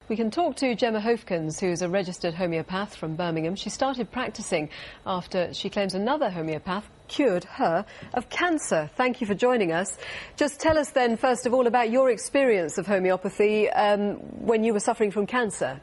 We can talk to Gemma Hofkens, who's a registered homeopath from Birmingham. She started practicing after she claims another homeopath cured her of cancer. Thank you for joining us. Just tell us then, first of all, about your experience of homeopathy when you were suffering from cancer.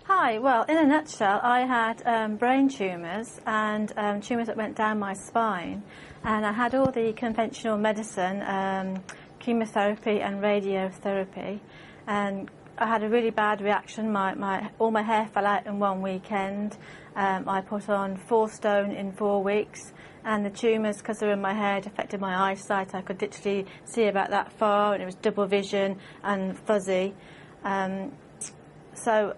Hi, well, in a nutshell, I had brain tumours and tumours that went down my spine, and I had all the conventional medicine, chemotherapy and radiotherapy, and I had a really bad reaction. All my hair fell out in one weekend. I put on 4 stone in 4 weeks, and the tumours, because they were in my head, affected my eyesight. I could literally see about that far, and it was double vision and fuzzy. So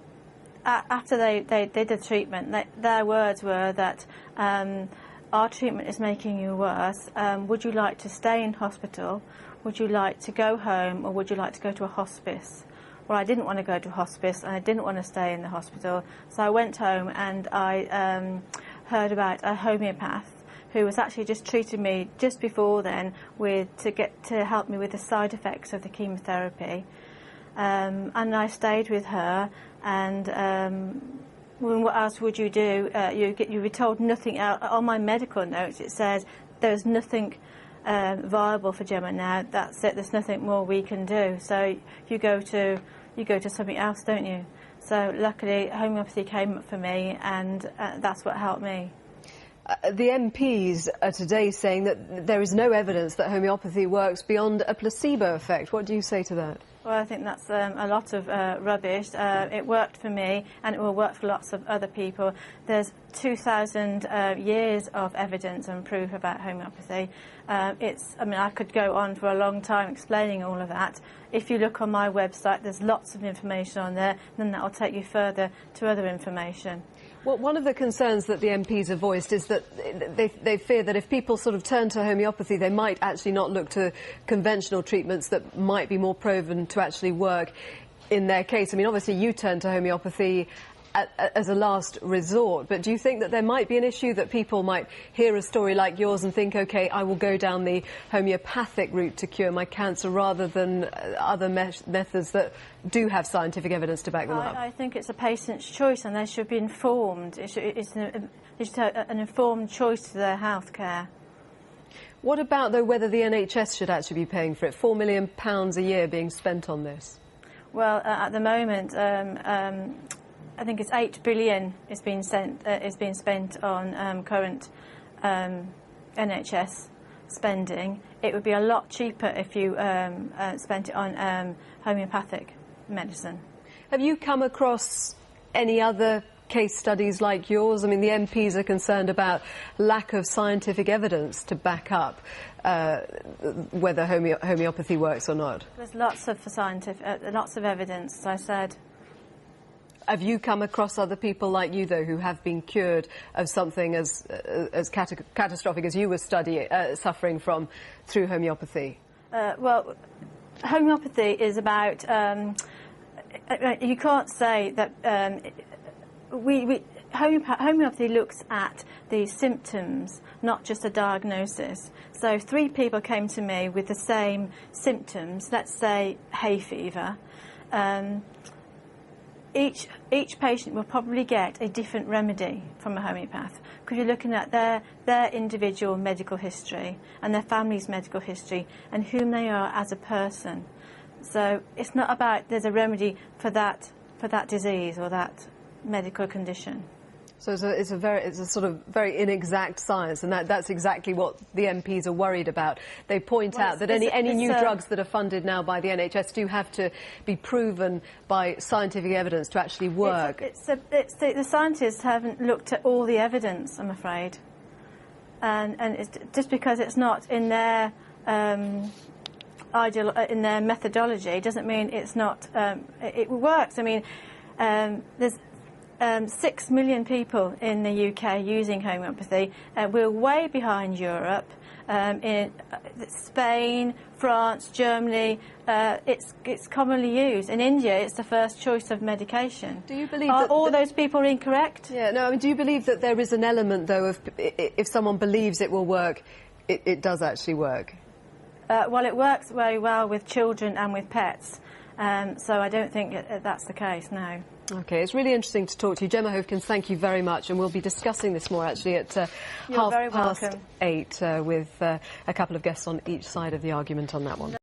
after they did the treatment, their words were that our treatment is making you worse. Would you like to stay in hospital? Would you like to go home, or would you like to go to a hospice? Well, I didn't want to go to hospice, and I didn't want to stay in the hospital, so I went home and I heard about a homeopath who was actually just treating me just before then to help me with the side effects of the chemotherapy, and I stayed with her. And what else would you do? You were told nothing else. On my medical notes it says there's nothing viable for Gemma now. That's it. There's nothing more we can do. So you go to something else, don't you? So luckily homeopathy came up for me, and that's what helped me. The MPs are today saying that there is no evidence that homeopathy works beyond a placebo effect. What do you say to that? Well, I think that's a lot of rubbish. It worked for me, and it will work for lots of other people. There's 2,000 years of evidence and proof about homeopathy. I mean, I could go on for a long time explaining all of that. If you look on my website, there's lots of information on there, and then that will take you further to other information. Well, one of the concerns that the MPs have voiced is that they fear that if people sort of turn to homeopathy, they might actually not look to conventional treatments that might be more proven to actually work in their case. I mean, obviously you turned to homeopathy as a last resort, but do you think that there might be an issue that people might hear a story like yours and think, OK, I will go down the homeopathic route to cure my cancer rather than other methods that do have scientific evidence to back them up? I think it's a patient's choice, and they should be informed. It's an informed choice to their health care. What about, though, whether the NHS should actually be paying for it? £4 million a year being spent on this. Well, at the moment, I think it's 8 billion is being spent on current NHS spending. It would be a lot cheaper if you spent it on homeopathic medicine. Have you come across any other case studies like yours? I mean, the MPs are concerned about lack of scientific evidence to back up whether homeopathy works or not. There's lots of evidence, as I said. Have you come across other people like you, though, who have been cured of something as catastrophic as you were suffering from through homeopathy? Well, homeopathy is about... you can't say that... homeopathy looks at the symptoms, not just a diagnosis. So 3 people came to me with the same symptoms, let's say hay fever. Each patient will probably get a different remedy from a homeopath, because you're looking at their individual medical history and their family's medical history and whom they are as a person. So it's not about there's a remedy for that disease or that medical condition. So it's a sort of very inexact science, and that's exactly what the MPs are worried about. They point out that any new drugs that are funded now by the NHS do have to be proven by scientific evidence to actually work. The scientists haven't looked at all the evidence, I'm afraid, and it's just because it's not in their in their methodology doesn't mean it's not. It works. I mean, there's 6 million people in the UK using homeopathy. We're way behind Europe. In Spain, France, Germany, it's commonly used. In India, it's the first choice of medication. Do you believe Are all those people incorrect? Yeah, no, I mean, do you believe that there is an element, though, of if someone believes it will work, it does actually work? Well, it works very well with children and with pets. So I don't think that's the case, no. OK, it's really interesting to talk to you. Gemma Hovkins, thank you very much, and we'll be discussing this more actually at You're very welcome. 8:30 with a couple of guests on each side of the argument on that one.